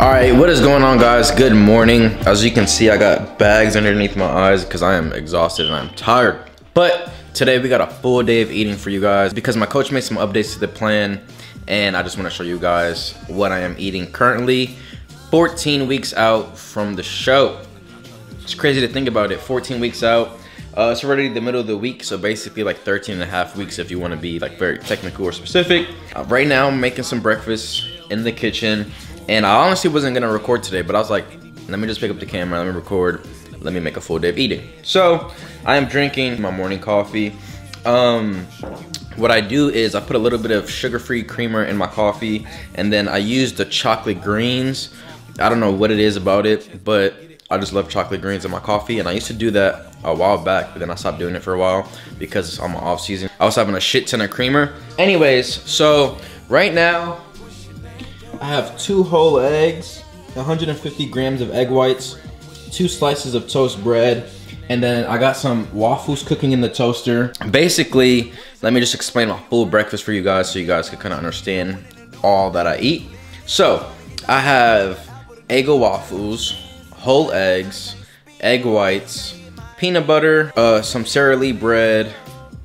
All right, what is going on, guys? Good morning. As you can see, I got bags underneath my eyes because I am exhausted and I'm tired. But today we got a full day of eating for you guys because my coach made some updates to the plan and I just want to show you guys what I am eating currently 14 weeks out from the show. It's crazy to think about it, 14 weeks out. It's already the middle of the week, so basically like 13 and a half weeks if you want to be like very technical or specific. Right now I'm making some breakfast in the kitchen. And I honestly wasn't gonna record today, but I was like, let me just pick up the camera, let me record, let me make a full day of eating. So I am drinking my morning coffee. What I do is I put a little bit of sugar-free creamer in my coffee, and then I use the chocolate greens. I don't know what it is about it, but I just love chocolate greens in my coffee, and I used to do that a while back, but then I stopped doing it for a while because I'm off season. I was having a shit ton of creamer. Anyways, so right now, I have 2 whole eggs, 150 grams of egg whites, 2 slices of toast bread, and then I got some waffles cooking in the toaster. Basically, let me just explain my full breakfast for you guys so you guys can kind of understand all that I eat. So, I have Eggo waffles, whole eggs, egg whites, peanut butter, some Sara Lee bread,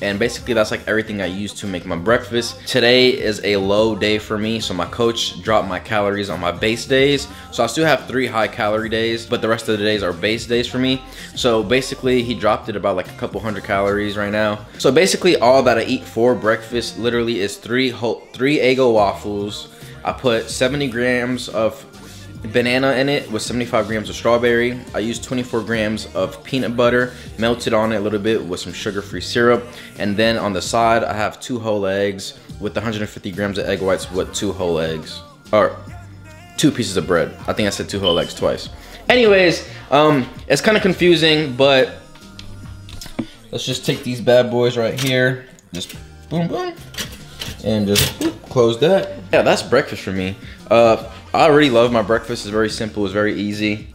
and basically that's like everything I use to make my breakfast. Today is a low day for me, so my coach dropped my calories on my base days. So I still have 3 high calorie days, but the rest of the days are base days for me. So basically he dropped it about like a couple hundred calories right now. So basically all that I eat for breakfast literally is 3 Eggo waffles. I put 70 grams of banana in it with 75 grams of strawberry. I use 24 grams of peanut butter, melted on it a little bit with some sugar-free syrup. And then on the side, I have 2 whole eggs with 150 grams of egg whites with 2 whole eggs. Or 2 pieces of bread. I think I said 2 whole eggs twice. Anyways, it's kind of confusing, but let's just take these bad boys right here. Just boom, boom. And just close that. Yeah, that's breakfast for me. I already love my breakfast. It's very simple, it's very easy.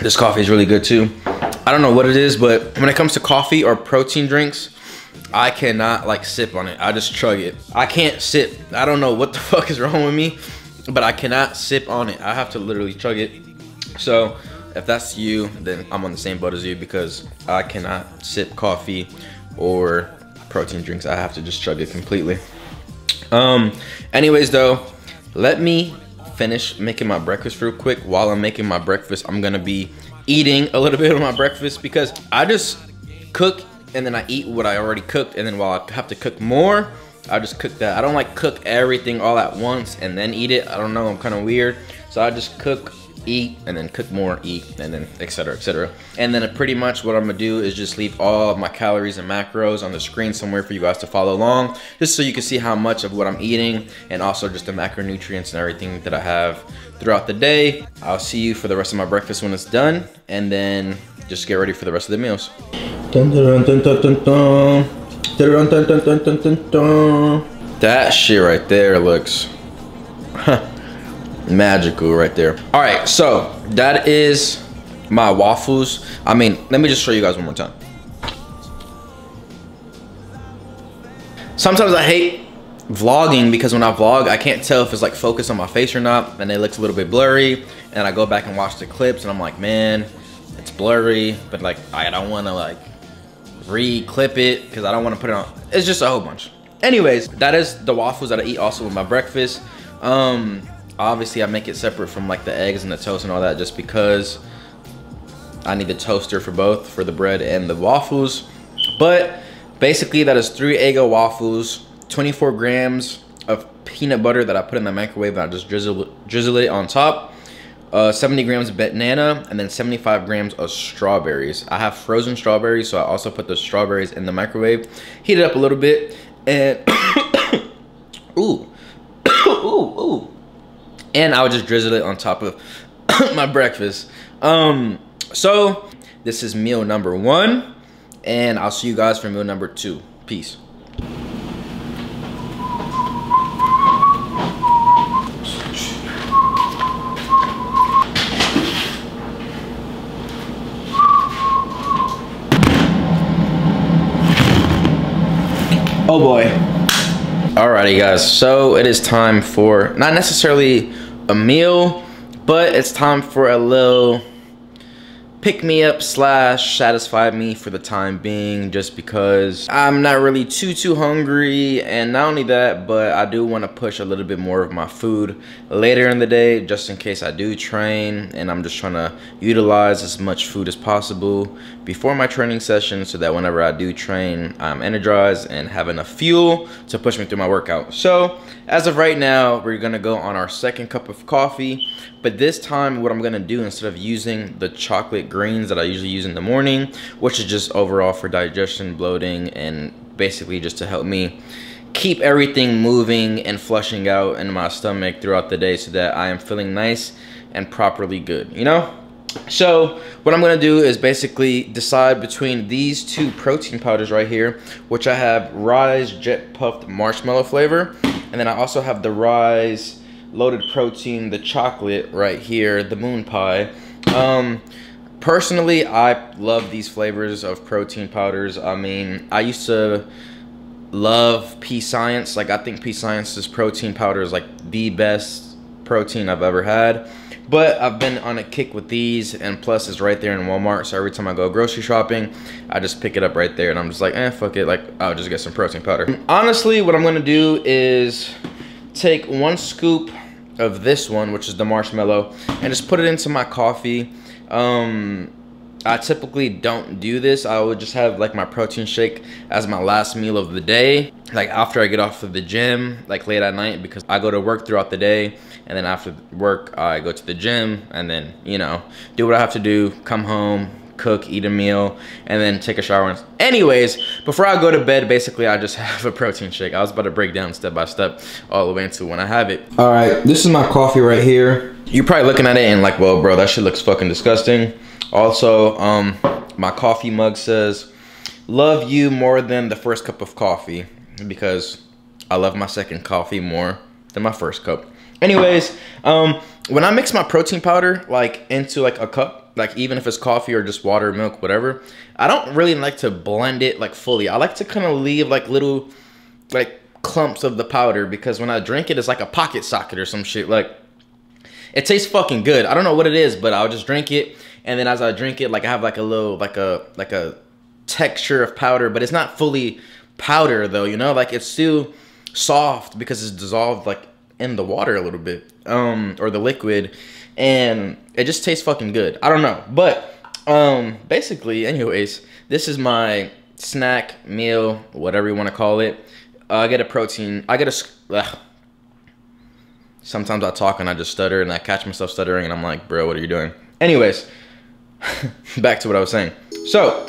This coffee is really good too. I don't know what it is, but when it comes to coffee or protein drinks, I cannot like sip on it. I just chug it. I can't sip. I don't know what the fuck is wrong with me, but I cannot sip on it. I have to literally chug it. So if that's you, then I'm on the same boat as you because I cannot sip coffee or protein drinks. I have to just chug it completely. Anyways though, let me finish making my breakfast real quick. While I'm making my breakfast, I'm gonna be eating a little bit of my breakfast because I just cook and then I eat what I already cooked, and then while I have to cook more, I just cook that. I don't like cook everything all at once and then eat it. I don't know, I'm kind of weird. So I just cook, eat, and then cook more, eat, and then etc, etc. And then pretty much what I'm gonna do is just leave all of my calories and macros on the screen somewhere for you guys to follow along, just so you can see how much of what I'm eating and also just the macronutrients and everything that I have throughout the day. I'll see you for the rest of my breakfast when it's done, and then just get ready for the rest of the meals. That shit right there looks magical right there. All right, so that is my waffles. I mean, let me just show you guys one more time. Sometimes I hate vlogging because when I vlog, I can't tell if it's like focused on my face or not, and it looks a little bit blurry, and I go back and watch the clips and I'm like, man, it's blurry, but like I don't want to like re-clip it because I don't want to put it on. It's just a whole bunch. Anyways, that is the waffles that I eat also with my breakfast. Obviously I make it separate from like the eggs and the toast and all that just because I need the toaster for both, for the bread and the waffles. But basically that is 3 Eggo waffles, 24 grams of peanut butter that I put in the microwave and I just drizzle it on top, 70 grams of banana, and then 75 grams of strawberries. I have frozen strawberries, so I also put the strawberries in the microwave, heat it up a little bit, and ooh, ooh, ooh. And I would just drizzle it on top of my breakfast. So this is meal number 1, and I'll see you guys for meal number 2. Peace. Oh boy. Alrighty guys, so it is time for not necessarily a meal, but it's time for a little pick me up slash satisfy me for the time being, just because I'm not really too hungry. And not only that, but I do want to push a little bit more of my food later in the day, just in case I do train, and I'm just trying to utilize as much food as possible before my training session, so that whenever I do train, I'm energized and have enough fuel to push me through my workout. So as of right now, we're gonna go on our second cup of coffee. But this time, what I'm gonna do, instead of using the chocolate greens that I usually use in the morning, which is just overall for digestion, bloating, and basically just to help me keep everything moving and flushing out in my stomach throughout the day, so that I am feeling nice and properly good, you know? So what I'm gonna do is basically decide between these two protein powders right here, which I have Rise Jet Puffed Marshmallow flavor, and then I also have the Rise Loaded Protein, the chocolate right here, the Moon Pie. Personally, I love these flavors of protein powders. I mean, I used to love P Science. Like, I think P Science's protein powder is like the best protein I've ever had. But I've been on a kick with these, and plus it's right there in Walmart, so every time I go grocery shopping, I just pick it up right there, and I'm just like, fuck it, like, I'll just get some protein powder. Honestly, what I'm gonna do is take 1 scoop of this one, which is the marshmallow, and just put it into my coffee. I typically don't do this. I would just have like my protein shake as my last meal of the day, like after I get off of the gym, like late at night, because I go to work throughout the day, and then after work I go to the gym, and then, you know, do what I have to do, come home, cook, eat a meal, and then take a shower. Anyways, before I go to bed, basically I just have a protein shake. I was about to break down step by step all the way into when I have it. All right, this is my coffee right here. You're probably looking at it and like, well, bro, that shit looks fucking disgusting. Also, my coffee mug says, love you more than the first cup of coffee, because I love my second coffee more than my first cup. Anyways, when I mix my protein powder like into like a cup, like even if it's coffee or just water, milk, whatever, I don't really like to blend it like fully. I like to kind of leave like little like clumps of the powder, because when I drink it, it's like a pocket socket or some shit. Like, it tastes fucking good. I don't know what it is, but I'll just drink it, and then as I drink it, like, I have like a little like a texture of powder, but it's not fully powder though, you know? Like, it's still soft because it's dissolved like in the water a little bit, or the liquid, and it just tastes fucking good. I don't know, but basically, anyways, this is my snack, meal, whatever you want to call it. I get a protein, sometimes I talk and I just stutter, and I catch myself stuttering, and I'm like, bro, what are you doing? Anyways, back to what I was saying. So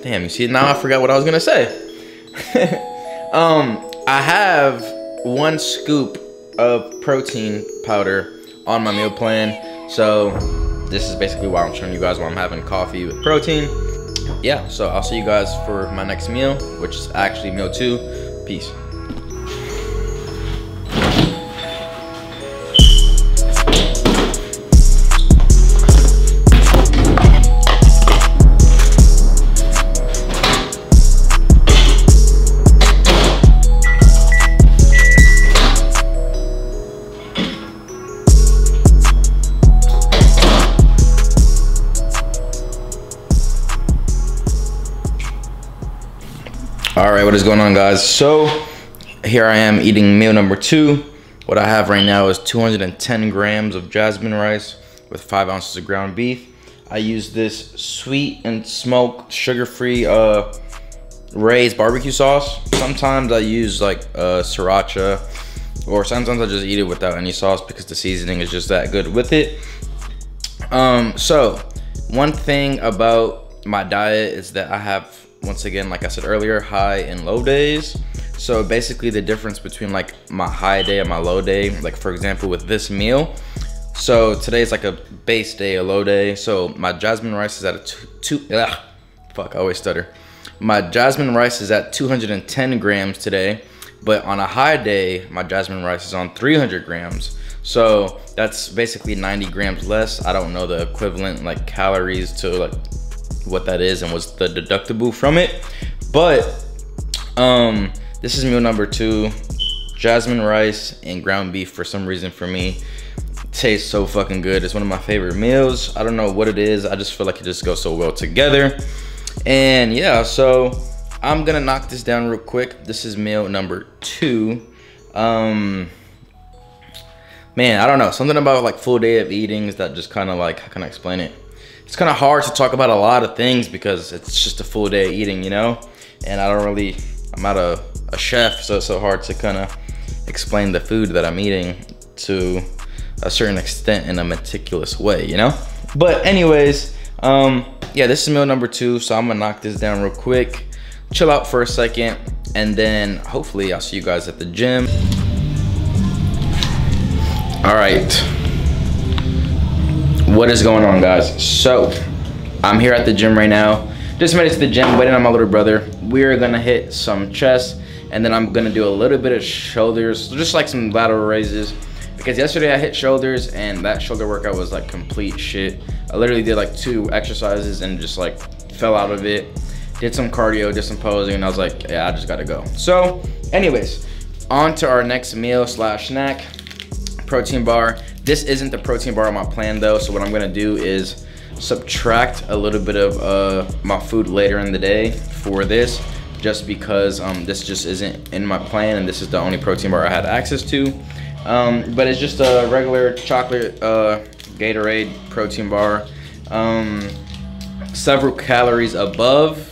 damn, you see, now I forgot what I was gonna say. I have 1 scoop of protein powder on my meal plan, so this is basically why I'm showing you guys why I'm having coffee with protein. Yeah, so I'll see you guys for my next meal, which is actually meal 2. Peace. Alright, what is going on, guys? So here I am eating meal number 2. What I have right now is 210 grams of jasmine rice with 5 ounces of ground beef. I use this sweet and smoked sugar-free Ray's barbecue sauce. Sometimes I use like sriracha, or sometimes I just eat it without any sauce because the seasoning is just that good with it. So one thing about my diet is that I have, once again, like I said earlier, high and low days. So basically the difference between like my high day and my low day, like for example with this meal, so today is like a base day, a low day. So my jasmine rice is at I always stutter. My jasmine rice is at 210 grams today, but on a high day, my jasmine rice is on 300 grams. So that's basically 90 grams less. I don't know the equivalent like calories to like what that is and what's the deductible from it, but this is meal number 2. Jasmine rice and ground beef, for some reason for me, tastes so fucking good. It's one of my favorite meals. I don't know what it is. I just feel like it just goes so well together. And yeah, so I'm gonna knock this down real quick. This is meal number 2. Man, I don't know, something about like full day of eatings that just kind of like, how can I explain it? It's kind of hard to talk about a lot of things because it's just a full day of eating, you know? And I'm not a chef, so it's so hard to kind of explain the food that I'm eating to a certain extent in a meticulous way, you know? But anyways, yeah, this is meal number 2, so I'm gonna knock this down real quick, chill out for a second, and then hopefully I'll see you guys at the gym. All right, what is going on, guys? So I'm here at the gym right now. Just made it to the gym, waiting on my little brother. We're gonna hit some chest, and then I'm gonna do a little bit of shoulders, just like some lateral raises, because yesterday I hit shoulders and that shoulder workout was like complete shit. I literally did like 2 exercises and just like fell out of it. Did some cardio, did some posing, and I was like, yeah, I just gotta go. So anyways, on to our next meal slash snack, protein bar. This isn't the protein bar on my plan though, so what I'm gonna do is subtract a little bit of my food later in the day for this, just because this just isn't in my plan and this is the only protein bar I had access to. But it's just a regular chocolate Gatorade protein bar, several calories above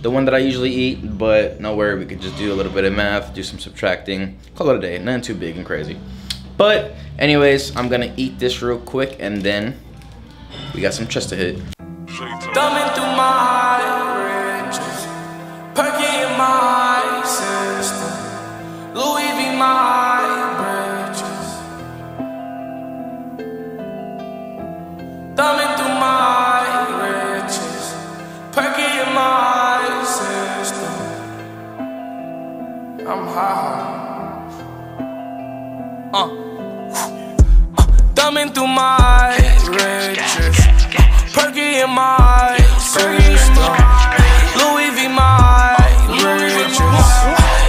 the one that I usually eat, but no worry, we could just do a little bit of math, do some subtracting, call it a day, nothing too big and crazy. But anyways, I'm gonna eat this real quick and then we got some chest to hit. Thumbing through my riches, perky in my system, Louis V my bridges. Thumbing through my riches, perky in my system. I'm high. Thumbing through my riches, perky in my system, Louis V my riches,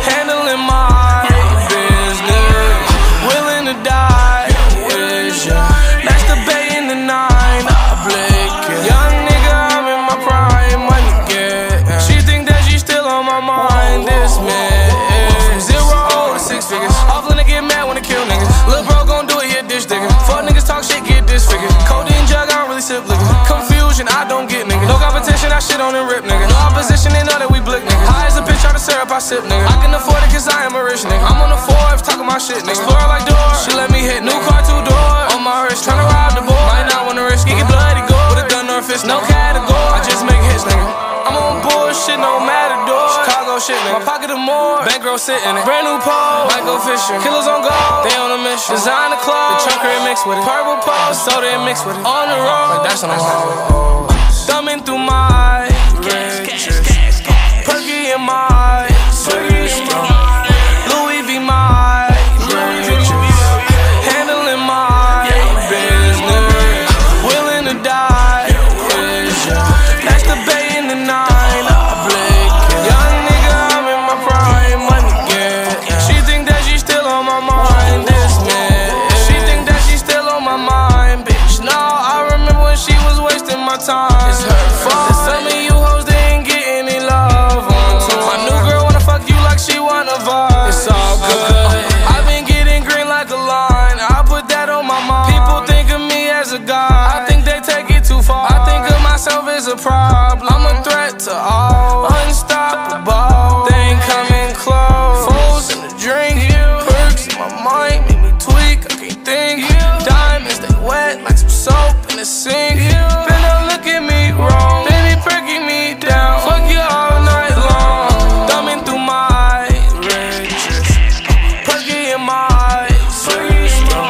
handling my business, willing to die with ya. That's the bay in the 9, I blink it. Young nigga, I'm in my prime, money get. She think that she still on my mind, this man. 0 to 6 figures, awful nigga get mad when I kill niggas. Lil' bro gon' do it, here dish digger. Fuck niggas talk shit, get disfigured. Codeine jug, I don't really sip liquor. Confusion, I don't get nigga. No competition, I shit on and rip nigga. No opposition, they know that we blick nigga. High as a bitch, on the syrup, I sip nigga. I can afford it cause I am a rich nigga. I'm on the Forbes, talking my shit nigga. Explorer like doors, she let me hit new car 2 doors. On my wrist, tryna rob the boy. Might not wanna risk it, get bloody gore. With a gun or a fist, no category. I just make hits nigga. I'm on bullshit, no matador. Chicago shit nigga. My pocket of more, bankroll sitting it. Brand new pole, might go fishing. Killers on gold, they on a mission. Design the clothes, the chunker it mixed with it. Purple pole, soda it mixed with it. On the road, like that's on the road. Thumbing through my riches, perky in my system, Louis V my riches, handling my business, willing to die with ya. That's the bay in the 9, I blink it. Young nigga, I'm in my prime, money get. She think that she still on my mind, this man. She think that she still on my mind, bitch. No, I remember when she was wasting my time. It's her fault. Some of you hoes, they ain't getting any love on tour. My new girl wanna fuck you like she wanna vibe. It's all good. I've been getting green like a line. I put that on my mind. People think of me as a guy. I think they take it too far. I think of myself as a problem. I'm a threat to all. Unstoppable. They ain't coming close. Fools in the drink. Perks in my mind make me tweak. I can't think. Diamonds, they wet like some soap in the sink. Better look at me wrong. Baby, perking me down. Fuck you all night long. Thumbing through my riches, perky in my system,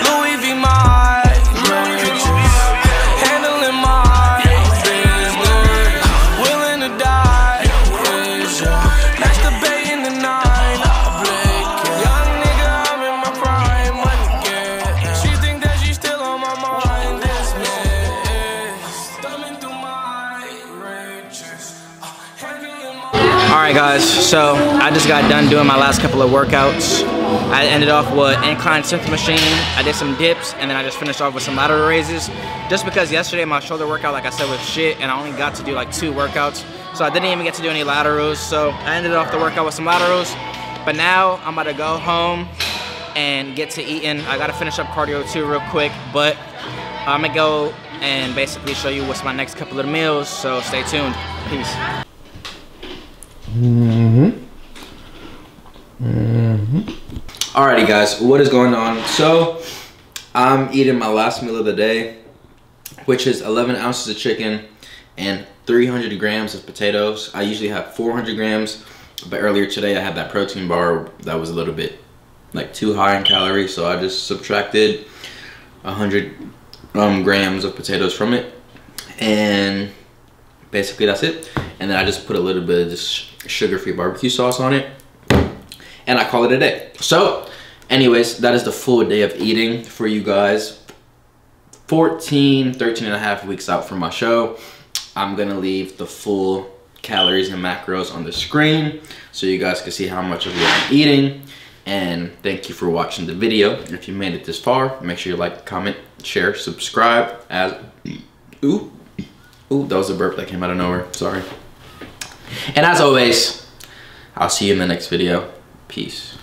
Louis V my riches, handling my business, willing to Alright guys, so I just got done doing my last couple of workouts. I ended off with incline strength machine, I did some dips, and then I just finished off with some lateral raises. Just because yesterday my shoulder workout, like I said, was shit, and I only got to do like 2 workouts. So I didn't even get to do any laterals, so I ended off the workout with some laterals. But now I'm about to go home and get to eating. I gotta finish up cardio too real quick, but I'm gonna go and basically show you what's my next couple of meals, so stay tuned. Peace. Alrighty guys, what is going on? So I'm eating my last meal of the day, which is 11 ounces of chicken and 300 grams of potatoes. I usually have 400 grams, but earlier today I had that protein bar that was a little bit like too high in calories, so I just subtracted 100 grams of potatoes from it, and basically that's it. And then I just put a little bit of this sugar-free barbecue sauce on it, and I call it a day. So anyways, that is the full day of eating for you guys. 13 and a half weeks out from my show. I'm gonna leave the full calories and macros on the screen so you guys can see how much of what I'm eating. And thank you for watching the video. If you made it this far, make sure you like, comment, share, subscribe. Ooh, that was a burp that came out of nowhere, sorry. And as always, I'll see you in the next video. Peace.